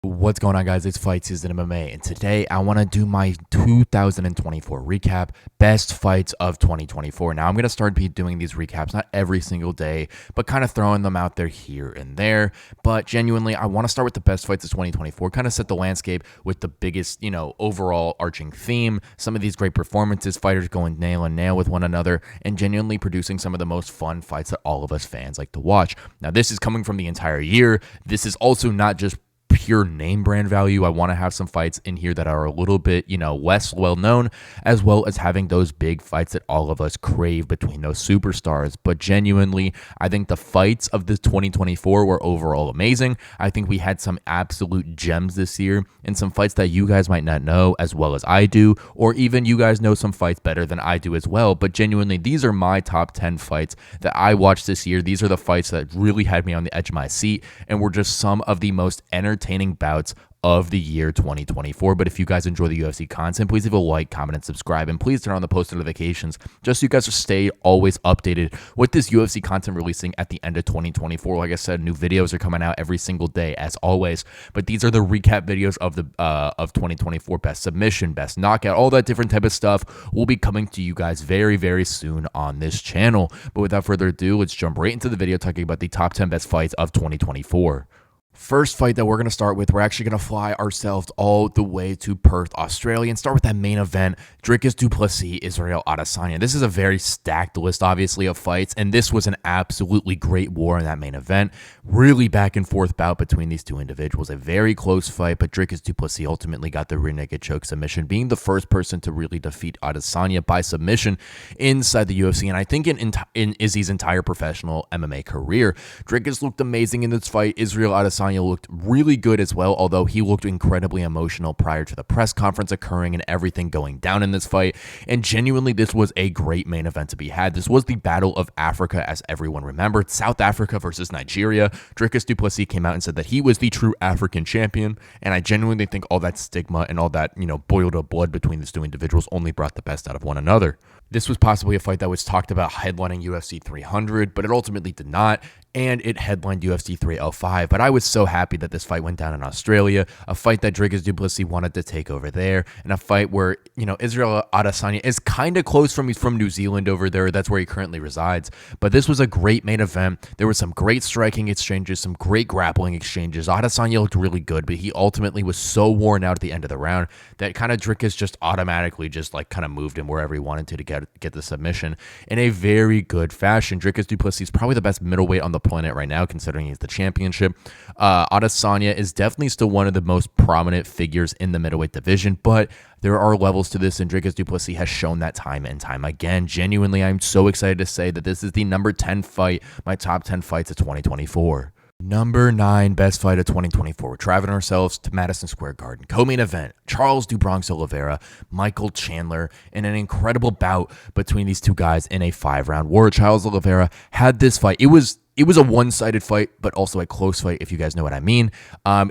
What's going on, guys? It's Fight Season MMA, and today I want to do my 2024 recap, best fights of 2024. Now, I'm going to start doing these recaps not every single day, but kind of throwing them out there here and there. But genuinely, I want to start with the best fights of 2024, kind of set the landscape with the biggest, overall arching theme, some of these great performances, fighters going nail and nail with one another, and genuinely producing some of the most fun fights that all of us fans like to watch. Now, this is coming from the entire year. This is also not just pure name brand value. I want to have some fights in here that are a little bit, less well known, as well as having those big fights that all of us crave between those superstars. But genuinely, I think the fights of this 2024 were overall amazing. I think we had some absolute gems this year and some fights that you guys might not know as well as I do, or even you guys know some fights better than I do as well. But genuinely, these are my top 10 fights that I watched this year. These are the fights that really had me on the edge of my seat and were just some of the most entertaining bouts of the year 2024. But if you guys enjoy the UFC content, please leave a like, comment, and subscribe, and please turn on the post notifications just so you guys will stay always updated with this UFC content releasing at the end of 2024. Like I said, new videos are coming out every single day as always, but these are the recap videos of the of 2024, best submission, best knockout, all that different type of stuff will be coming to you guys very, very soon on this channel. But without further ado, let's jump right into the video talking about the top 10 best fights of 2024. First fight that we're going to start with, we're actually going to fly ourselves all the way to Perth, Australia, and start with that main event, Dricus du Plessis, Israel Adesanya. This is a very stacked list, obviously, of fights, and this was an absolutely great war in that main event. Really back and forth bout between these two individuals. A very close fight, but Dricus du Plessis ultimately got the rear naked choke submission, being the first person to really defeat Adesanya by submission inside the UFC, and I think in Izzy's entire professional MMA career. Dricus looked amazing in this fight. Israel Adesanya looked really good as well, although he looked incredibly emotional prior to the press conference occurring and everything going down in this fight. And genuinely, this was a great main event to be had. This was the Battle of Africa, as everyone remembered. South Africa versus Nigeria. Dricus du Plessis came out and said that he was the true African champion, and I genuinely think all that stigma and all that, boiled up blood between these two individuals only brought the best out of one another. This was possibly a fight that was talked about headlining UFC 300, but it ultimately did not, and it headlined UFC 305. But I was so happy that this fight went down in Australia, a fight that Dricus du Plessis wanted to take over there, and a fight where, Israel Adesanya is kind of close he's from New Zealand over there. That's where he currently resides. But this was a great main event. There were some great striking exchanges, some great grappling exchanges. Adesanya looked really good, but he ultimately was so worn out at the end of the round that kind of Dricus just automatically just kind of moved him wherever he wanted to get the submission in a very good fashion. Dricus du Plessis is probably the best middleweight on the planet right now, considering he's the championship. Adesanya is definitely still one of the most prominent figures in the middleweight division, but there are levels to this, and Dricus du Plessis has shown that time and time again. Genuinely, I'm so excited to say that this is the number 10 fight, my top 10 fights of 2024. Number 9 best fight of 2024. We're traveling ourselves to Madison Square Garden. Co-main event, Charles do Bronx Oliveira, Michael Chandler, in an incredible bout between these two guys in a 5-round war. Charles Oliveira had this fight. It was a one-sided fight, but also a close fight, if you guys know what I mean.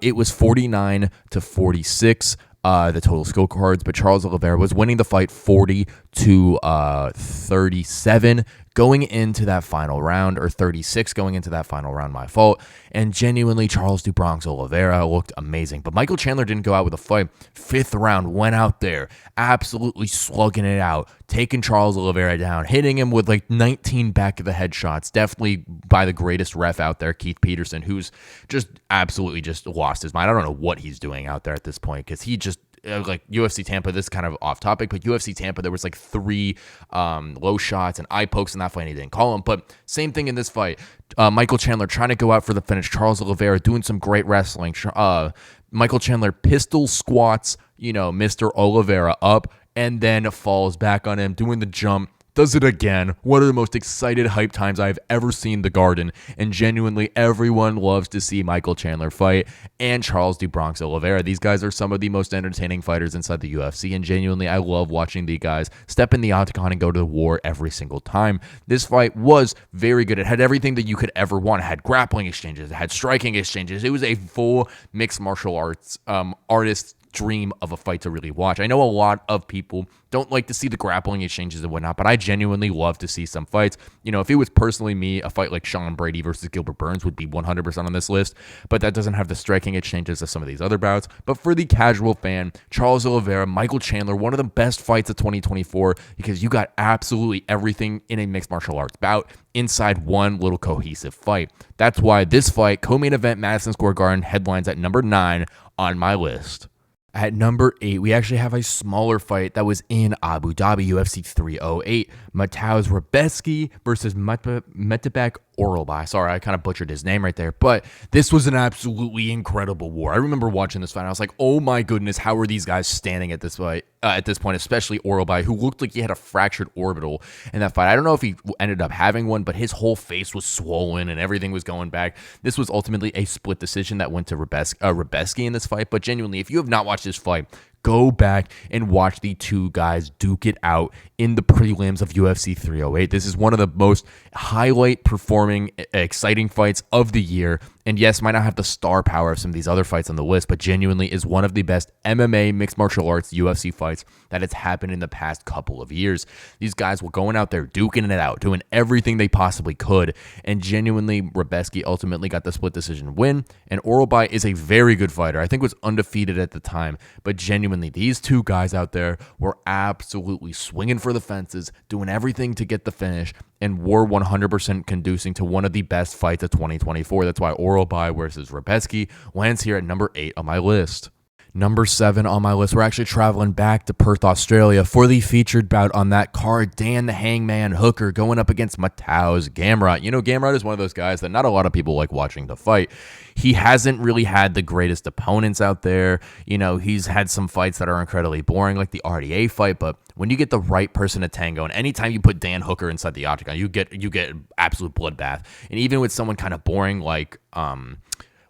It was 49-46. The total scorecards, but Charles Oliveira was winning the fight 40-37 going into that final round, or 36 going into that final round, my fault. And genuinely, Charles do Bronx Oliveira looked amazing. But Michael Chandler didn't go out with a fight. 5th round, went out there, absolutely slugging it out, taking Charles Oliveira down, hitting him with 19 back of the head shots, definitely by the greatest ref out there, Keith Peterson, who's just absolutely just lost his mind. I don't know what he's doing out there at this point, because he just, UFC Tampa, this is kind of off topic, but UFC Tampa, there was 3 low shots and eye pokes in that fight, and he didn't call them. But same thing in this fight. Michael Chandler trying to go out for the finish. Charles Oliveira doing some great wrestling. Michael Chandler pistol squats, Mr. Oliveira up, and then falls back on him, doing the jump. Does it again. One of the most excited hype times I've ever seen the Garden, and genuinely everyone loves to see Michael Chandler fight and Charles do Bronx Oliveira. These guys are some of the most entertaining fighters inside the UFC, and genuinely I love watching the guys step in the octagon and go to war every single time. This fight was very good. It had everything that you could ever want. It had grappling exchanges, it had striking exchanges. It was a full mixed martial arts artist dream of a fight to really watch. I know a lot of people don't like to see the grappling exchanges and whatnot, but I genuinely love to see some fights. You know, if it was personally me, a fight like Sean Brady versus Gilbert Burns would be 100% on this list, but that doesn't have the striking exchanges of some of these other bouts. But for the casual fan, Charles Oliveira, Michael Chandler, one of the best fights of 2024, because you got absolutely everything in a mixed martial arts bout inside one little cohesive fight. That's why this fight, co-main event, Madison Square Garden, headlines at number 9 on my list. At number 8, we actually have a smaller fight that was in Abu Dhabi, UFC 308. Mateusz Rębecki versus Makhachev Orolbai. Sorry, I kind of butchered his name right there, but this was an absolutely incredible war. I remember watching this fight, and I was like, oh my goodness, how are these guys standing at this fight? At this point, especially Orolbai, who looked like he had a fractured orbital in that fight. I don't know if he ended up having one, but his whole face was swollen and everything was going back. This was ultimately a split decision that went to Rębecki in this fight, but genuinely, if you have not watched this fight, go back and watch the two guys duke it out in the prelims of UFC 308. This is one of the most highlight performing, exciting fights of the year. And yes, might not have the star power of some of these other fights on the list, but genuinely is one of the best MMA mixed martial arts UFC fights that has happened in the past couple of years. These guys were going out there, duking it out, doing everything they possibly could. And genuinely, Rębecki ultimately got the split decision win. And Orolbai is a very good fighter. I think was undefeated at the time. But genuinely, these two guys out there were absolutely swinging for the fences, doing everything to get the finish, and were 100% conducing to one of the best fights of 2024. That's why Orolbai versus Rębecki lands here at number 8 on my list. Number 7 on my list, we're actually traveling back to Perth, Australia for the featured bout on that card. Dan the Hangman Hooker going up against Mateusz Gamrot. You know, Gamrot is one of those guys that not a lot of people like watching the fight. He hasn't really had the greatest opponents out there. You know, he's had some fights that are incredibly boring, like the RDA fight, but when you get the right person to tango, and anytime you put Dan Hooker inside the octagon, you get absolute bloodbath. And even with someone kind of boring like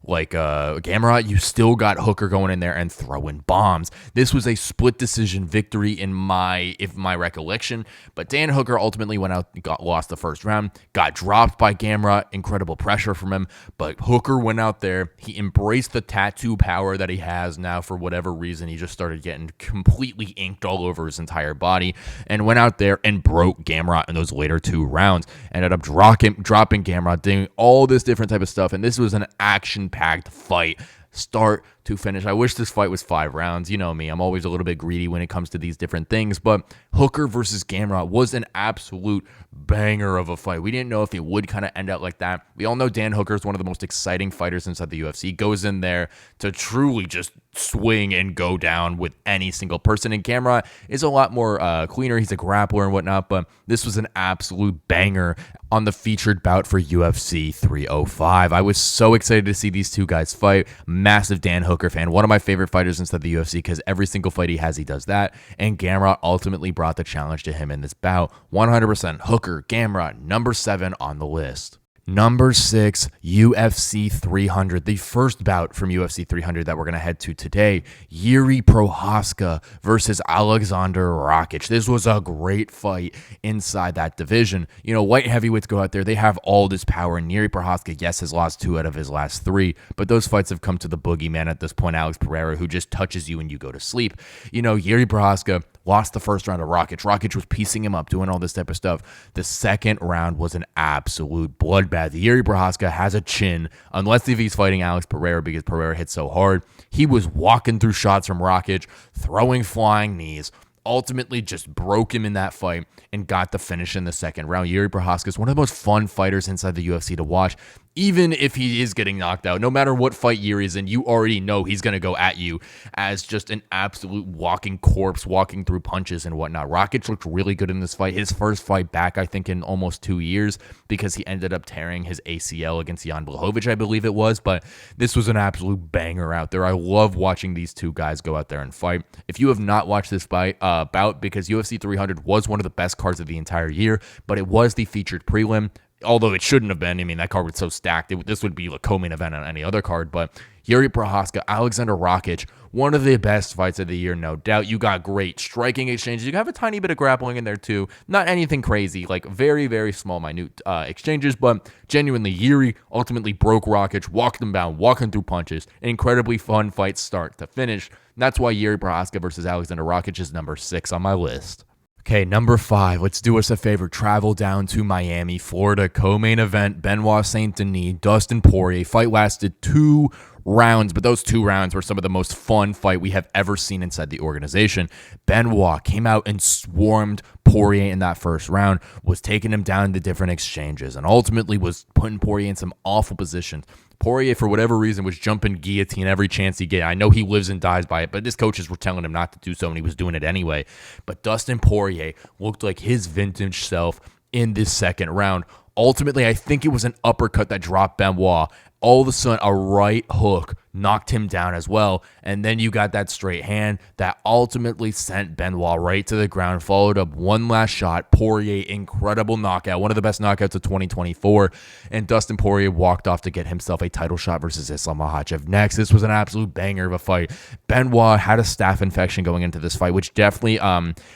Gamrot, you still got Hooker going in there and throwing bombs. This was a split decision victory in my recollection, but Dan Hooker ultimately went out, lost the first round, got dropped by Gamrot, incredible pressure from him, but Hooker went out there, he embraced the tattoo power that he has now for whatever reason. He just started getting completely inked all over his entire body and went out there and broke Gamrot in those later 2 rounds. Ended up dropping Gamrot, doing all this different type of stuff, and this was an action-packed fight, start to finish. I wish this fight was 5 rounds. You know me, I'm always a little bit greedy when it comes to these different things, but Hooker versus Gamrot was an absolute banger of a fight. We didn't know if it would kind of end out like that. We all know Dan Hooker is one of the most exciting fighters inside the UFC. Goes in there to truly just swing and go down with any single person, and Gamrot is a lot more cleaner. He's a grappler and whatnot, but this was an absolute banger on the featured bout for UFC 305. I was so excited to see these two guys fight. Massive Dan Hooker fan, one of my favorite fighters inside the UFC, because every single fight he has, he does that, and Gamrot ultimately brought the challenge to him in this bout. 100% Hooker, Gamrot, number 7 on the list. Number 6, UFC 300, the first bout from UFC 300 that we're going to head to today. Jiří Prochazka versus Alexander Rakic. This was a great fight inside that division. You know, light heavyweights go out there, they have all this power, and Jiří Prochazka, yes, has lost 2 out of his last 3, but those fights have come to the boogeyman at this point, Alex Pereira, who just touches you and you go to sleep. You know, Jiří Prochazka lost the first round to Rakic. Rakic was piecing him up, doing all this type of stuff. The second round was an absolute bloodbath. Jiří Prochazka has a chin, unless if he's fighting Alex Pereira, because Pereira hit so hard. He was walking through shots from Rakic, throwing flying knees, ultimately just broke him in that fight and got the finish in the second round. Jiří Prochazka is one of the most fun fighters inside the UFC to watch. Even if he is getting knocked out, no matter what fight Jiří is in, you already know he's going to go at you as just an absolute walking corpse, walking through punches and whatnot. Rakic looked really good in this fight. His first fight back, I think, in almost 2 years, because he ended up tearing his ACL against Jan Blachowicz, I believe it was. But this was an absolute banger out there. I love watching these two guys go out there and fight. If you have not watched this bout, because UFC 300 was one of the best cards of the entire year, but it was the featured prelim, although it shouldn't have been. I mean, that card was so stacked. This would be a co-main event on any other card. But Yuri Prochazka, Alexander Rakic, one of the best fights of the year, no doubt. You got great striking exchanges. You have a tiny bit of grappling in there too. Not anything crazy, like very, very small, minute exchanges. But genuinely, Yuri ultimately broke Rakic, walked him down, walking through punches. An incredibly fun fight start to finish. That's why Yuri Prochazka versus Alexander Rakic is number 6 on my list. Okay, number 5, let's do us a favor. Travel down to Miami, Florida. Co-main event, Benoit Saint-Denis, Dustin Poirier. Fight lasted 2 rounds, but those 2 rounds were some of the most fun fight we have ever seen inside the organization. Benoit came out and swarmed Poirier in that first round, was taking him down to different exchanges, and ultimately was putting Poirier in some awful positions. Poirier, for whatever reason, was jumping guillotine every chance he get. I know he lives and dies by it, but his coaches were telling him not to do so, and he was doing it anyway. But Dustin Poirier looked like his vintage self in this second round. Ultimately, I think it was an uppercut that dropped Benoit. All of a sudden, a right hook knocked him down as well. And then you got that straight hand that ultimately sent Benoit right to the ground, followed up one last shot. Poirier, incredible knockout, one of the best knockouts of 2024. And Dustin Poirier walked off to get himself a title shot versus Islam Makhachev next. This was an absolute banger of a fight. Benoit had a staph infection going into this fight, which definitely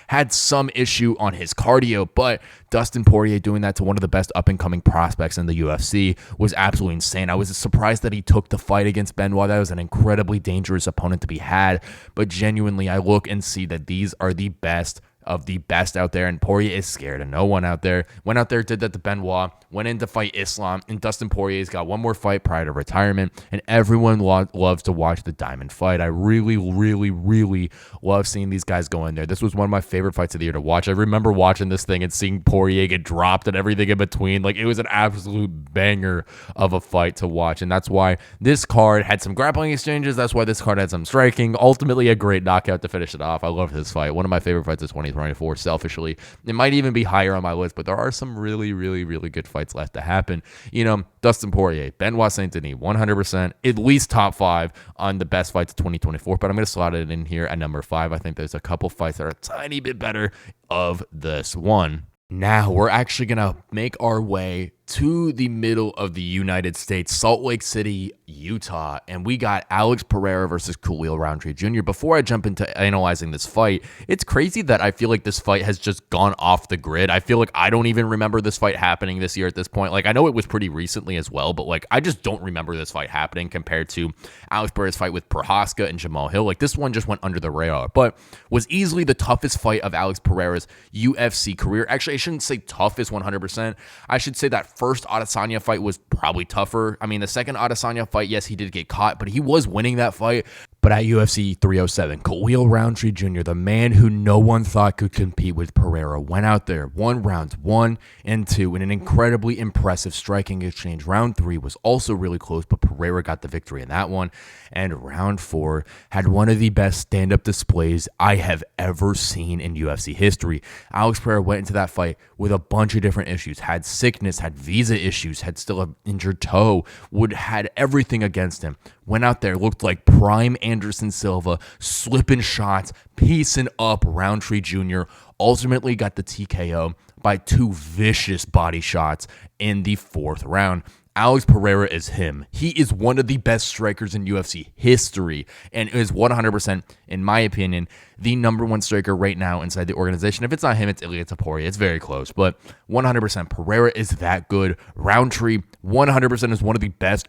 had some issue on his cardio, but Dustin Poirier doing that to one of the best up-and-coming prospects in the UFC was absolutely insane. I was surprised that he took the fight against Benoit. That was an incredibly dangerous opponent to be had, but genuinely, I look and see that these are the best of the best out there, and Poirier is scared of no one out there. Went out there, did that to Benoit, went in to fight Islam, and Dustin Poirier's got one more fight prior to retirement, and everyone loves to watch the Diamond fight. I really, really, really love seeing these guys go in there. This was one of my favorite fights of the year to watch. I remember watching this thing and seeing Poirier get dropped and everything in between. Like, it was an absolute banger of a fight to watch, and that's why this card had some grappling exchanges. That's why this card had some striking. Ultimately, a great knockout to finish it off. I love this fight. One of my favorite fights of 2024, selfishly. It might even be higher on my list, but there are some really, really, really good fights left to happen. You know, Dustin Poirier, Benoit Saint-Denis, 100%, at least top 5 on the best fights of 2024, but I'm going to slot it in here at number 5. I think there's a couple fights that are a tiny bit better of this one. Now, we're actually going to make our way to the middle of the United States, Salt Lake City, Utah, and we got Alex Pereira versus Khalil Rountree Jr. Before I jump into analyzing this fight, it's crazy that I feel like this fight has just gone off the grid. I feel like I don't even remember this fight happening this year at this point. Like, I know it was pretty recently as well, but like, I just don't remember this fight happening compared to Alex Pereira's fight with Prochazka and Jamal Hill. Like, this one just went under the radar, but was easily the toughest fight of Alex Pereira's UFC career. Actually, I shouldn't say toughest 100%. I should say that first Adesanya fight was probably tougher. I mean, the second Adesanya fight, yes, he did get caught, but he was winning that fight. But at UFC 307, Khalil Rountree Jr., the man who no one thought could compete with Pereira, went out there, won rounds 1 and 2 in an incredibly impressive striking exchange. Round 3 was also really close, but Pereira got the victory in that one. And round 4 had one of the best stand-up displays I have ever seen in UFC history. Alex Pereira went into that fight with a bunch of different issues, had sickness, had visa issues, had still an injured toe, had everything against him. Went out there, looked like prime Anderson Silva, slipping shots, piecing up Rountree Jr., ultimately got the TKO by 2 vicious body shots in the 4th round. Alex Pereira is him. He is one of the best strikers in UFC history and is 100%, in my opinion, the number 1 striker right now inside the organization. If it's not him, it's Ilia Topuria. It's very close, but 100% Pereira is that good. Rountree 100% is one of the best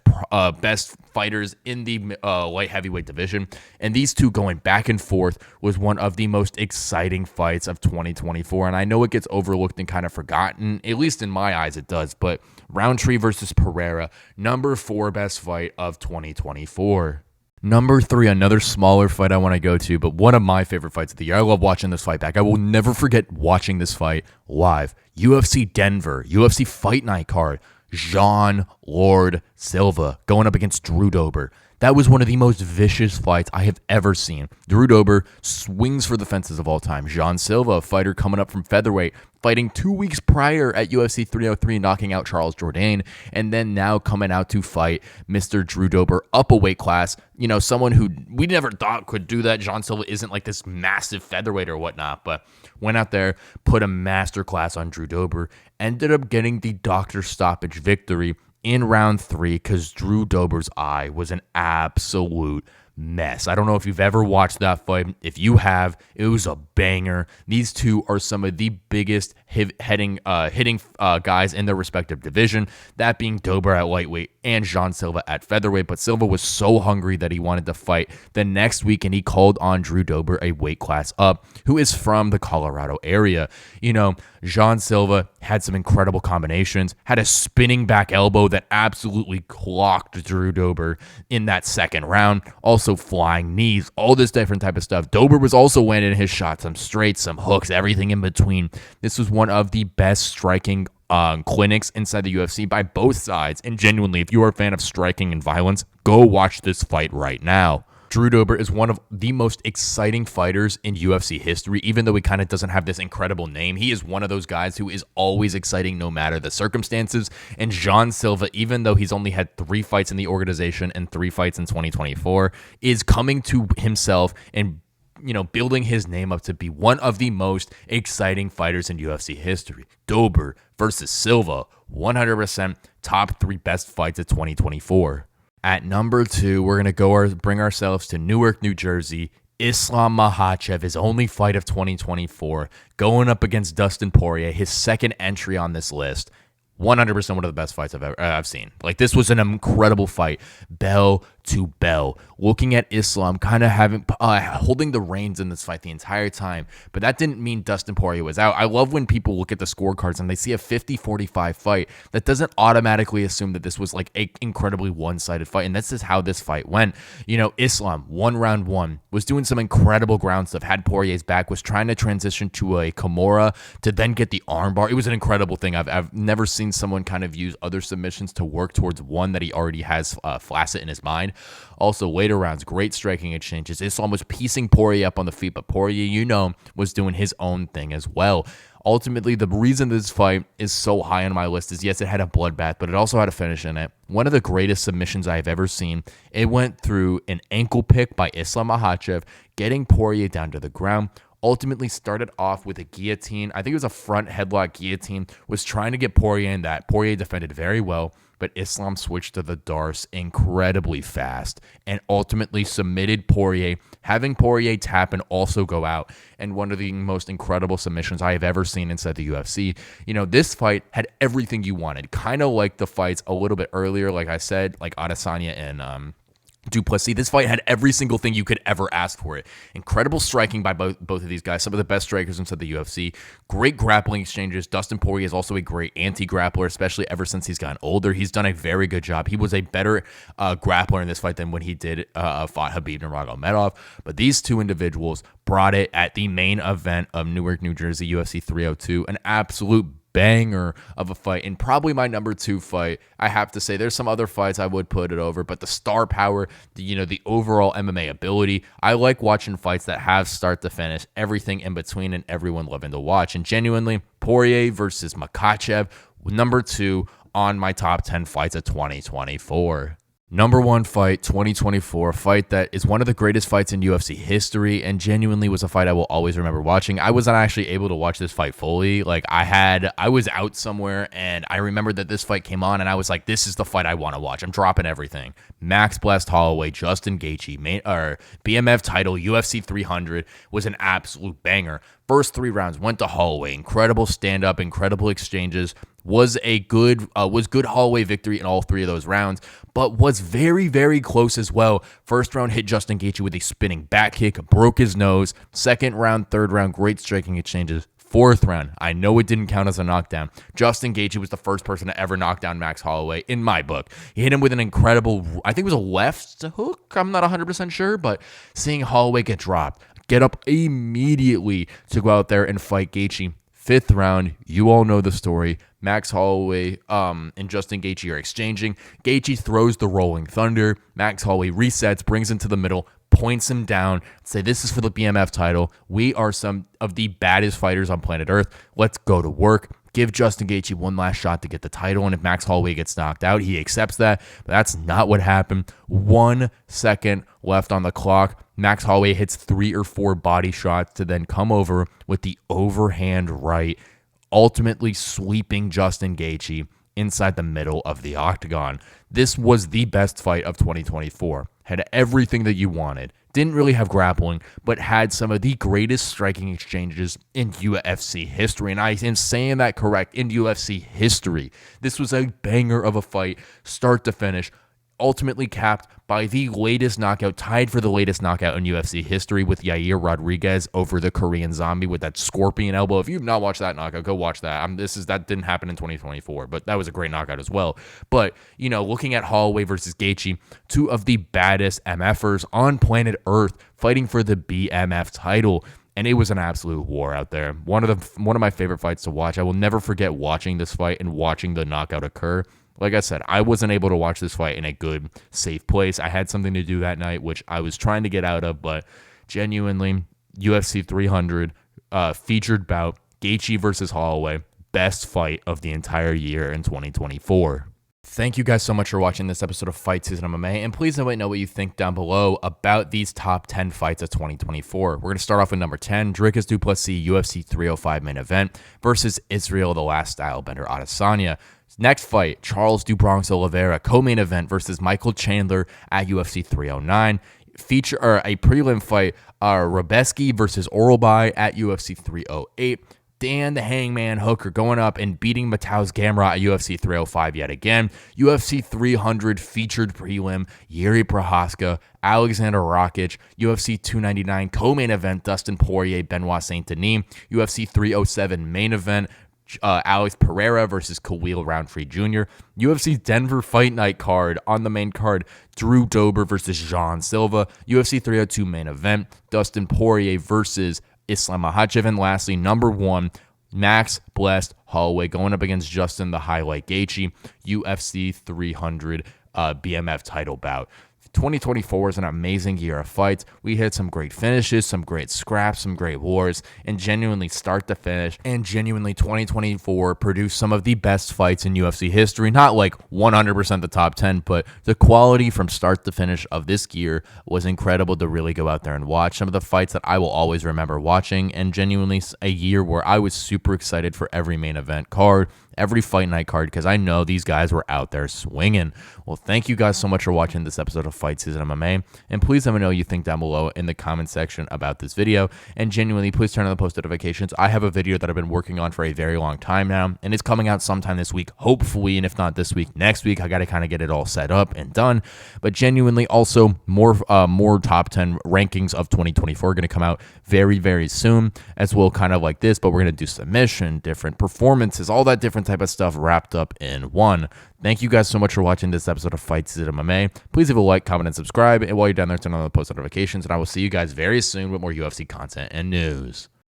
fighters in the light heavyweight division, and these two going back and forth was one of the most exciting fights of 2024, and I know it gets overlooked and kind of forgotten, at least in my eyes it does, but Rountree versus Pereira, number 4 best fight of 2024. Number 3, another smaller fight I want to go to, but one of my favorite fights of the year. I love watching this fight back. I will never forget watching this fight live. UFC Denver, UFC Fight Night card. Jean Lord Silva going up against Drew Dober. That was one of the most vicious fights I have ever seen. Drew Dober swings for the fences of all time. Jean Silva, a fighter coming up from featherweight, fighting 2 weeks prior at UFC 303, knocking out Charles Jourdain, and then now coming out to fight Mr. Drew Dober up a weight class. You know, someone who we never thought could do that. Jean Silva isn't like this massive featherweight or whatnot, but went out there, put a masterclass on Drew Dober, ended up getting the doctor stoppage victory in round 3 because Drew Dober's eye was an absolute mess. I don't know if you've ever watched that fight. If you have, it was a banger. These two are some of the biggest hitting guys in their respective division, that being Dober at lightweight and Jean Silva at featherweight. But Silva was so hungry that he wanted to fight the next week, and he called on Drew Dober, a weight class up, who is from the Colorado area. You know, Jean Silva had some incredible combinations, had a spinning back elbow that absolutely clocked Drew Dober in that second round. Also flying knees, all this different type of stuff. Dober was also landing his shots, some straights, some hooks, everything in between. This was one of the best striking clinics inside the UFC by both sides. And genuinely, if you are a fan of striking and violence, go watch this fight right now. Drew Dober is one of the most exciting fighters in UFC history, even though he kind of doesn't have this incredible name. He is one of those guys who is always exciting no matter the circumstances. And Jean Silva, even though he's only had 3 fights in the organization and 3 fights in 2024, is coming to himself and, you know, building his name up to be one of the most exciting fighters in UFC history. Dober versus Silva, 100% top 3 best fights of 2024. At number 2, we're going to bring ourselves to Newark, New Jersey. Islam Makhachev, his only fight of 2024, going up against Dustin Poirier, his second entry on this list. 100% one of the best fights I've seen. Like, this was an incredible fight, bell to bell. Looking at Islam kind of holding the reins in this fight the entire time, but that didn't mean Dustin Poirier was out. I love when people look at the scorecards and they see a 50-45 fight. That doesn't automatically assume that this was like an incredibly one-sided fight, and this is how this fight went. You know, Islam, round one, was doing some incredible ground stuff, had Poirier's back, was trying to transition to a Kimura to then get the armbar. It was an incredible thing. I've never seen someone kind of use other submissions to work towards one that he already has flaccid in his mind. Also, later rounds, great striking exchanges. Islam was piecing Poirier up on the feet, but Poirier, you know, was doing his own thing as well. Ultimately, the reason this fight is so high on my list is, yes, it had a bloodbath, but it also had a finish in it. One of the greatest submissions I've ever seen. It went through an ankle pick by Islam Makhachev, getting Poirier down to the ground. Ultimately started off with a guillotine. I think it was a front headlock guillotine. Was trying to get Poirier in that. Poirier defended very well, but Islam switched to the Darce incredibly fast and ultimately submitted Poirier, having Poirier tap and also go out. And one of the most incredible submissions I have ever seen inside the UFC. You know, this fight had everything you wanted. Kind of like the fights a little bit earlier, like I said, like Adesanya and Du Plessis. This fight had every single thing you could ever ask for it. Incredible striking by both of these guys, some of the best strikers inside the UFC. Great grappling exchanges. Dustin Poirier is also a great anti-grappler, especially ever since he's gotten older. He's done a very good job. He was a better grappler in this fight than when he did fought Khabib Nurmagomedov. But these two individuals brought it at the main event of Newark, New Jersey, UFC 302. An absolute banger of a fight, and probably my number 2 fight. I have to say, there's some other fights I would put it over, but the star power, the overall MMA ability, I like watching fights that have start to finish, everything in between, and everyone loving to watch. And genuinely, Poirier versus Makhachev, number 2 on my top 10 fights of 2024. Number 1 fight, 2024, a fight that is one of the greatest fights in UFC history and genuinely was a fight I will always remember watching. I was not actually able to watch this fight fully. Like, I was out somewhere and I remembered that this fight came on and I was like, this is the fight I want to watch. I'm dropping everything. Max Blast Holloway, Justin Gaethje, BMF title, UFC 300 was an absolute banger. First 3 rounds went to Holloway. Incredible stand-up, incredible exchanges. Was good Holloway victory in all 3 of those rounds, but was very, very close as well. First round hit Justin Gaethje with a spinning back kick, broke his nose. Second round, third round, great striking exchanges. Fourth round, I know it didn't count as a knockdown. Justin Gaethje was the first person to ever knock down Max Holloway in my book. He hit him with an incredible, I think it was a left hook. I'm not 100% sure, but seeing Holloway get dropped, get up immediately to go out there and fight Gaethje. Fifth round, you all know the story. Max Holloway and Justin Gaethje are exchanging. Gaethje throws the rolling thunder. Max Holloway resets, brings into the middle, points him down, say, this is for the BMF title. We are some of the baddest fighters on planet Earth. Let's go to work. Give Justin Gaethje one last shot to get the title, and if Max Holloway gets knocked out, he accepts that, but that's not what happened. 1 second left on the clock. Max Holloway hits 3 or 4 body shots to then come over with the overhand right, ultimately sweeping Justin Gaethje inside the middle of the octagon. This was the best fight of 2024. Had everything that you wanted. Didn't really have grappling, but had some of the greatest striking exchanges in UFC history. And I am saying that correct, in UFC history. This was a banger of a fight, start to finish, ultimately capped by the latest knockout, tied for the latest knockout in UFC history with Yair Rodriguez over the Korean Zombie with that scorpion elbow. If you've not watched that knockout, go watch that. That didn't happen in 2024, but that was a great knockout as well. But, you know, looking at Holloway versus Gaethje, 2 of the baddest MFers on planet Earth fighting for the BMF title. And it was an absolute war out there. One of my favorite fights to watch. I will never forget watching this fight and watching the knockout occur. Like I said, I wasn't able to watch this fight in a good, safe place. I had something to do that night, which I was trying to get out of, but genuinely, UFC 300 featured bout, Gaethje versus Holloway, best fight of the entire year in 2024. Thank you guys so much for watching this episode of Fights Season MMA, and please let me know what you think down below about these top 10 fights of 2024. We're going to start off with number 10, Dricus du Plessis UFC 305 main event versus Israel the Last Stylebender Adesanya. Next fight, Charles do Bronx Oliveira co-main event versus Michael Chandler at UFC 309. A prelim fight, Rębecki Vs Orolbai at UFC 308. Dan the Hangman Hooker going up and beating Mateusz Gamrot at UFC 305 yet again. UFC 300 featured prelim, Jiří Prochazka, Alexander Rakic. UFC 299 co-main event, Dustin Poirier, Benoit Saint-Denis. UFC 307 main event, Alex Pereira versus Khalil Rountree Jr. UFC Denver Fight Night card on the main card, Drew Dober versus Jean Silva. UFC 302 main event, Dustin Poirier versus Islam Makhachev. And lastly, number 1, Max Blessed Holloway going up against Justin the Highlight Gaethje, UFC 300 BMF title bout. 2024 is an amazing year of fights. We had some great finishes, some great scraps, some great wars, and genuinely start to finish. And genuinely 2024 produced some of the best fights in UFC history. Not like 100% the top 10, but the quality from start to finish of this year was incredible to really go out there and watch. Some of the fights that I will always remember watching, and genuinely a year where I was super excited for every main event card, every fight night card, because I know these guys were out there swinging. Well, thank you guys so much for watching this episode of Fight Season MMA, and please let me know what you think down below in the comment section about this video, and genuinely, please turn on the post notifications. I have a video that I've been working on for a very long time now, and it's coming out sometime this week, hopefully, and if not this week, next week. I got to kind of get it all set up and done, but genuinely, also, more top 10 rankings of 2024 are going to come out very, very soon, as well, kind of like this, but we're going to do submission, different performances, all that different type of stuff wrapped up in one. Thank you guys so much for watching this episode of Fight Season MMA. Please leave a like, comment, and subscribe. And while you're down there, turn on the post notifications. And I will see you guys very soon with more UFC content and news.